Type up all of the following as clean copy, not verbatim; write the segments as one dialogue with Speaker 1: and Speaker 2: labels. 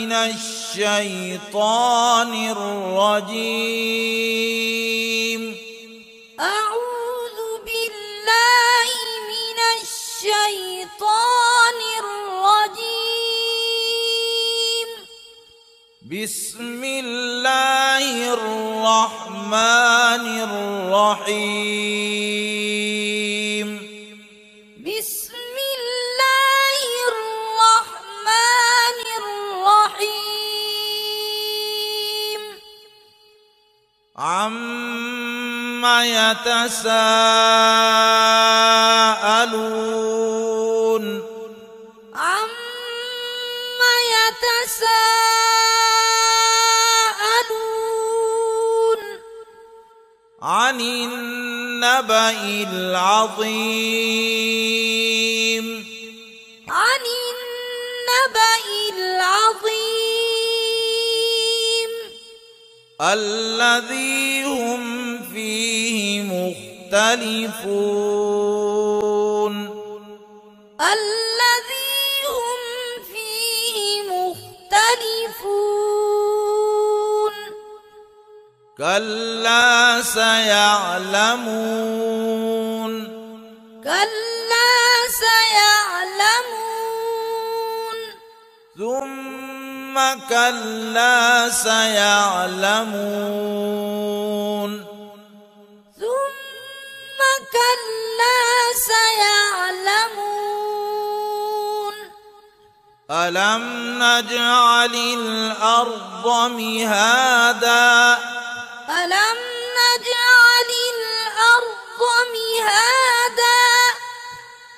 Speaker 1: من الشيطان الرجيم.
Speaker 2: أعوذ بالله من الشيطان الرجيم.
Speaker 1: بسم الله الرحمن الرحيم.
Speaker 2: بسم الله الرحمن الرحيم.
Speaker 1: عما يتساءلون.
Speaker 2: عما يتساءلون.
Speaker 1: عن النبأ العظيم.
Speaker 2: عن النبأ العظيم.
Speaker 1: الذي هم فيه مختلفون.
Speaker 2: الذي هم فيه مختلفون.
Speaker 1: كلا سيعلمون.
Speaker 2: كلا سيعلمون.
Speaker 1: ثم كلا سيعلمون.
Speaker 2: ثم كلا سيعلمون.
Speaker 1: ألم نجعل الأرض مهادا.
Speaker 2: ألم نجعل الأرض مهادا.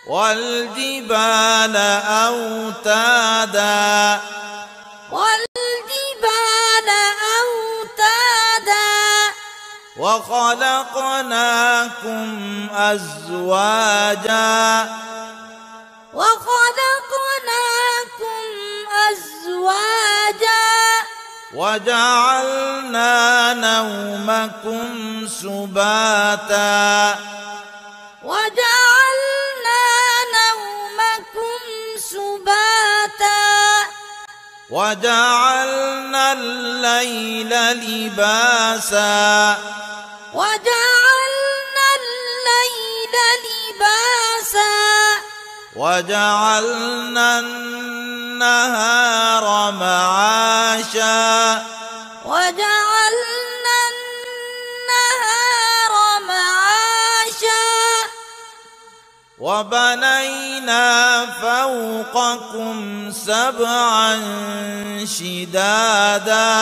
Speaker 1: والجبال أوتادا.
Speaker 2: والجبال أوتادا.
Speaker 1: وخلقناكم أزواجا.
Speaker 2: وخلقناكم أزواجا.
Speaker 1: وجعلنا نومكم سباتا.
Speaker 2: وجعلنا نومكم سباتا.
Speaker 1: وجعلنا الليل لباسا.
Speaker 2: وجعلنا الليل لباسا.
Speaker 1: وجعلنا النهار معاشا.
Speaker 2: وجعلنا النهار معاشا.
Speaker 1: وبنينا فوقكم سبعا شدادا.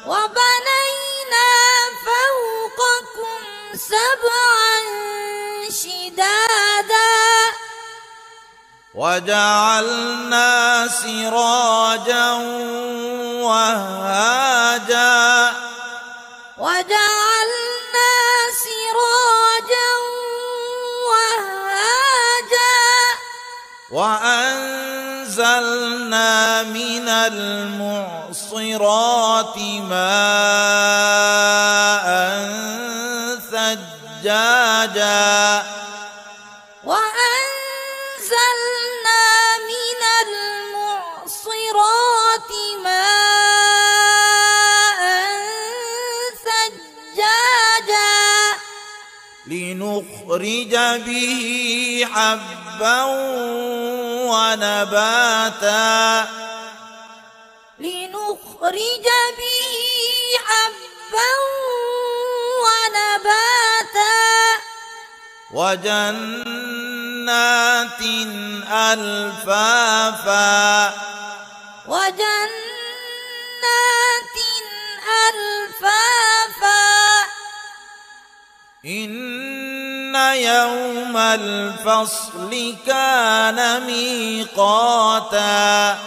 Speaker 2: وبنينا فوقكم سبعا شدادا.
Speaker 1: وجعلنا سراجا وهاجا.
Speaker 2: وجعلنا سراجا وهاجا.
Speaker 1: وأنزلنا من المعصرات ماء ثجاجا.
Speaker 2: وأنزلنا من المعصرات ماء ثجاجا.
Speaker 1: لنخرج به حبا ونباتا.
Speaker 2: لنخرج به حبا ونباتا.
Speaker 1: وجنات ألفافا.
Speaker 2: وجنات ألفافا.
Speaker 1: إن يوم الفصل كان ميقاتا.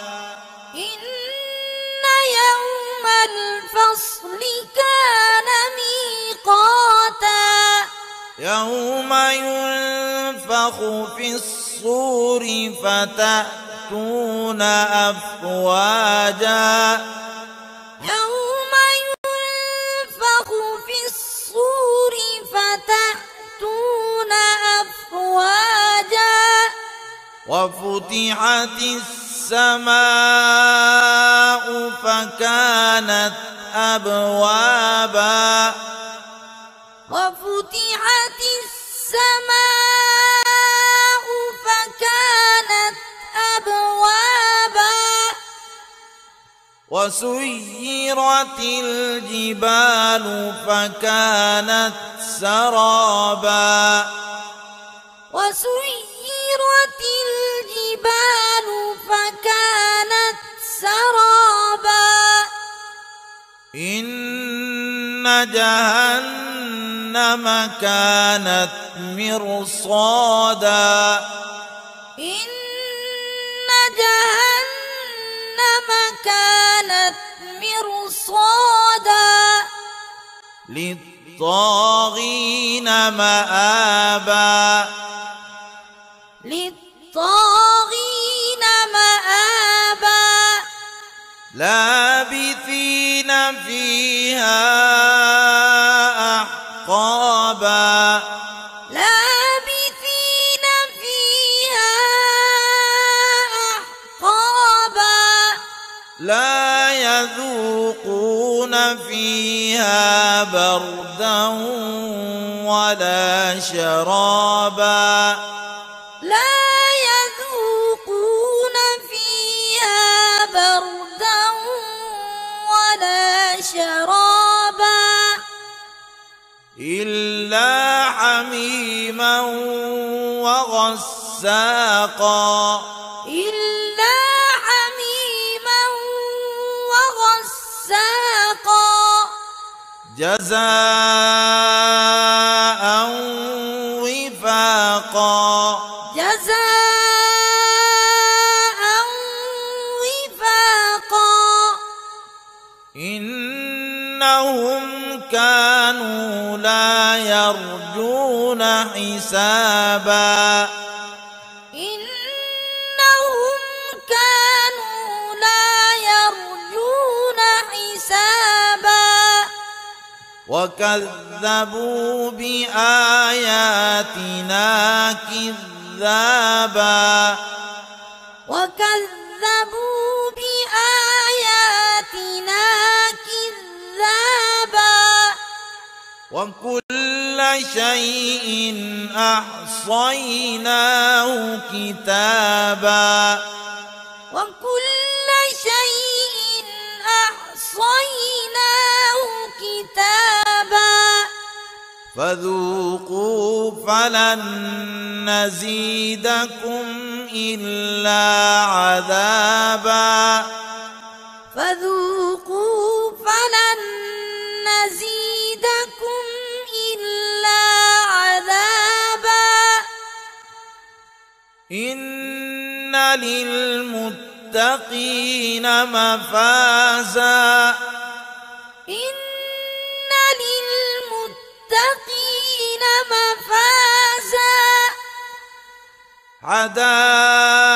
Speaker 2: إن يوم الفصل كان ميقاتا.
Speaker 1: يوم ينفخ في الصور فتأتون أفواجا.
Speaker 2: يوم ينفخ في الصور فتأتون أفواجا.
Speaker 1: وفتحت السماء السماء فكانت أبوابا
Speaker 2: وفتحت السماء فكانت أبوابا
Speaker 1: وسيرت الجبال فكانت سرابا
Speaker 2: وسيرت الجبال فكانت سرابا
Speaker 1: إن جهنم كانت مرصادا
Speaker 2: إن جهنم كانت مرصادا
Speaker 1: للطاغين مآبا
Speaker 2: للطاغين مآبا
Speaker 1: لابثين فيها أحقابا
Speaker 2: لابثين فيها أحقابا
Speaker 1: لا يذوقون فيها بردا ولا شرابا
Speaker 2: لا يذوقون فيها بردا ولا شرابا
Speaker 1: إلا حميما وغساقا
Speaker 2: إلا حميما وغساقا
Speaker 1: جزاء وفاقا
Speaker 2: جزاء وفاقا
Speaker 1: إنهم كانوا لا يرجون حسابا
Speaker 2: إنهم كانوا لا يرجون حسابا
Speaker 1: وكذبوا بآياتنا كذابا
Speaker 2: وكذبوا بآياتنا كذابا
Speaker 1: وكل شيء أحصيناه كتابا
Speaker 2: وكل شيء أحصيناه كتابا
Speaker 1: فذوقوا فلن نزيدكم إلا عذابا
Speaker 2: فذوقوا فلن نزيدكم إلا عذابا
Speaker 1: إن للمتقين مفازا
Speaker 2: إن للمتقين مفازا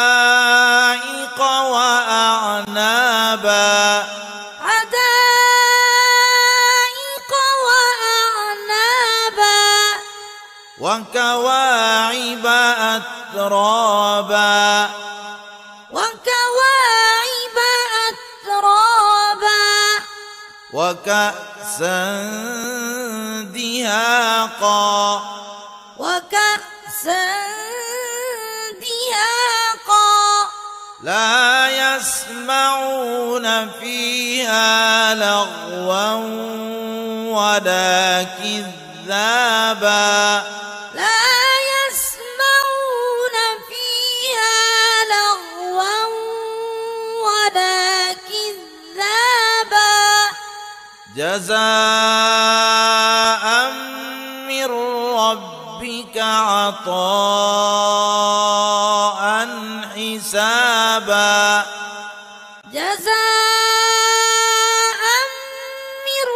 Speaker 1: حدائق وأعنابا
Speaker 2: حدائق وأعنابا
Speaker 1: وكواعب أترابا
Speaker 2: وكواعب أترابا
Speaker 1: وكأسا دهاقا
Speaker 2: وكأسا دهاقا
Speaker 1: لا يسمعون فيها لغوا ولا كذابا
Speaker 2: لا يسمعون فيها لغوا ولا كذابا
Speaker 1: جزاء من ربك عطاء حسابا
Speaker 2: جزاء من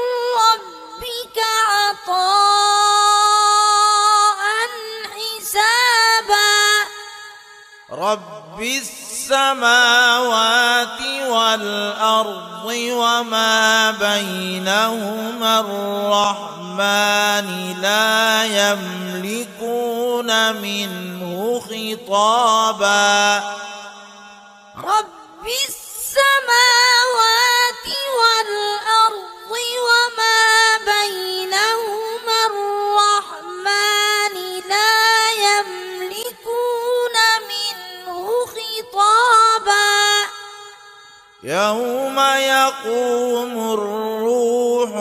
Speaker 2: ربك عطاء حسابا
Speaker 1: رب السماوات والأرض وما بينهما الرحمن لا يملكون منه خطابا
Speaker 2: رب السماوات والأرض وما بينهما الرحمن لا يملكون منه خطابا
Speaker 1: يوم يقوم الروح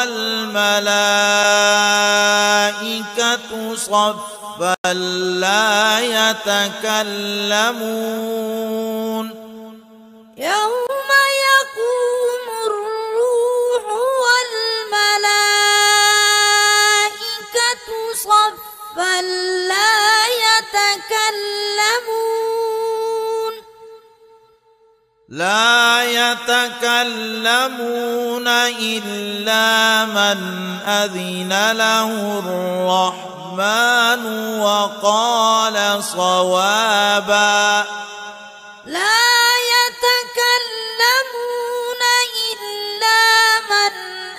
Speaker 1: والملائكة صفا لا يتكلمون
Speaker 2: يوم يقوم الروح والملائكة صفا لا
Speaker 1: يتكلمون إلا من أذن له الرحمن وقال صوابا
Speaker 2: لا يتكلمون إلا من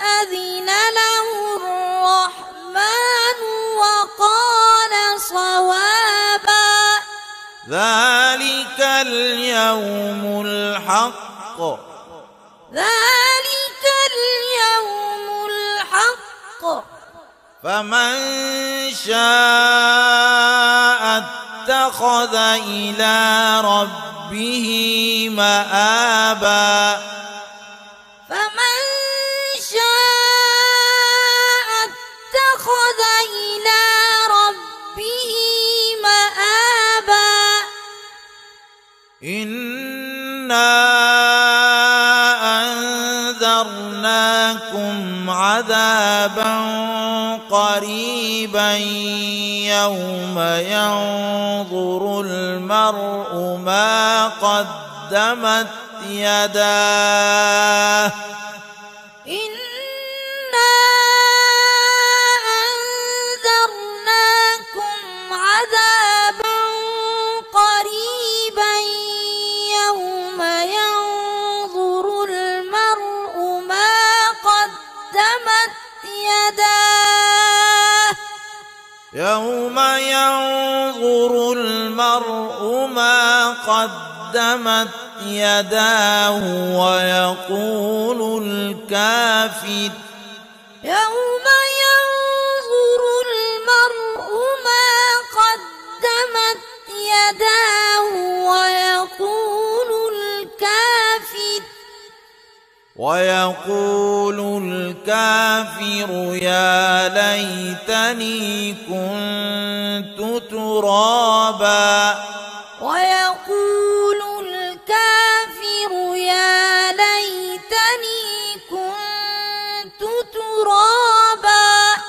Speaker 2: أذن له الرحمن وقال صوابا
Speaker 1: ذلك اليوم الحق
Speaker 2: ذلك اليوم الحق
Speaker 1: فمن شاء اتخذ إلى ربه مآبا
Speaker 2: فمن شاء اتخذ إلى ربه مآبا
Speaker 1: إنا أنذرناكم عذابا قريبا يوم ينظر المرء ما قدمت يداه
Speaker 2: إنا أنذرناكم عذابا قريبا يوم ينظر المرء ما قدمت يداه
Speaker 1: يوم ينظر المرء ما قدمت يداه ويقول الكافر
Speaker 2: يوم ينظر المرء ما قدمت يداه
Speaker 1: ويقول الكافر يا ليتني كنت ترابا
Speaker 2: ويقول الكافر يا ليتني كنت ترابا